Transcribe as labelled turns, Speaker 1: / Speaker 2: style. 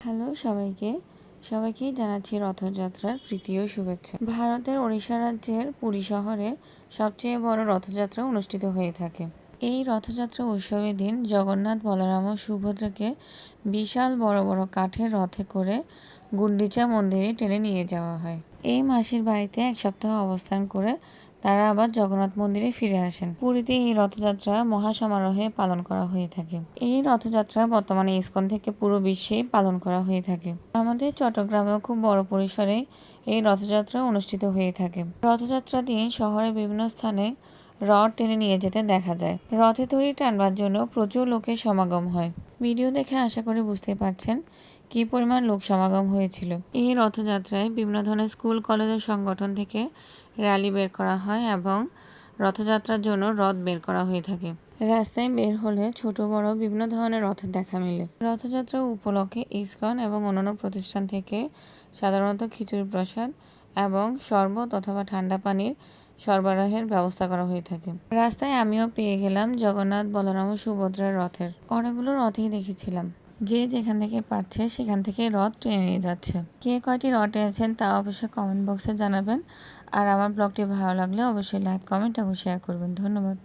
Speaker 1: Hello সবাইকে জানাচ্ছি রথযাত্রার প্রীতি ও শুভেচ্ছা। ভারতের ওড়িশা রাজ্যের পুরী শহরে সবচেয়ে বড় রথযাত্রা অনুষ্ঠিত হয়ে থাকে। এই রথযাত্রা উৎসবের দিন জগন্নাথ, বলরাম ও সুভদ্রাকে বিশাল বড় বড় কাঠের রথে করে গুন্ডিচা মন্দিরে টেনে নিয়ে যাওয়া হয়। এই মাসির বাড়িতে এক সপ্তাহ অবস্থান করে তারা আবার জগন্নাথ মন্দিরে ফিরে আসেন। পুরীতে এই রথযাত্রা মহাসমারোহে পালন করা হয়ে থাকে। এই রথযাত্রা বর্তমানে ইসকন থেকে পুরো বিশ্বে পালন করা হয়ে থাকে। আমাদের চট্টগ্রামেও খুব বড় পরিসরে এই রথযাত্রা অনুষ্ঠিত হয়ে থাকে। রথযাত্রা দিন শহরের বিভিন্ন স্থানে রথ টেনে নিয়ে যেতে দেখা যায়। রথে দড়ি টানবার জন্য প্রচুর লোকের সমাগম হয়। ভিডিও দেখে আশা করি বুঝতে পারছেন কি পরিমাণ লোক সমাগম হয়েছিল। এই রথযাত্রায় বিভিন্ন ধরনের স্কুল কলেজের সংগঠন থেকে র্যালি বের করা হয় এবং রথযাত্রার জন্য রথ বের করা হয়ে থাকে। রাস্তায় বের হলে ছোট বড় বিভিন্ন ধরনের রথের দেখা মেলে। রথযাত্রা উপলক্ষে ইসকন এবং অন্যান্য প্রতিষ্ঠান থেকে সাধারণত খিচুড়ি প্রসাদ এবং শরবত অথবা ঠান্ডা পানির সরবরাহের ব্যবস্থা করা হয়ে থাকে। রাস্তায় আমিও পেয়ে গেলাম জগন্নাথ, বলরাম ও সুভদ্রার রথের। অনেকগুলো রথেই দেখেছিলাম। যে যেখান থেকে পারছে সেখান থেকে রথ টেনে নিয়ে যাচ্ছে। কে কয়টি রথ টেনেছেন তা অবশ্যই কমেন্ট বক্সে জানাবেন। আর আমার ব্লগটি ভালো লাগলে অবশ্যই লাইক, কমেন্ট এবং শেয়ার করবেন। ধন্যবাদ।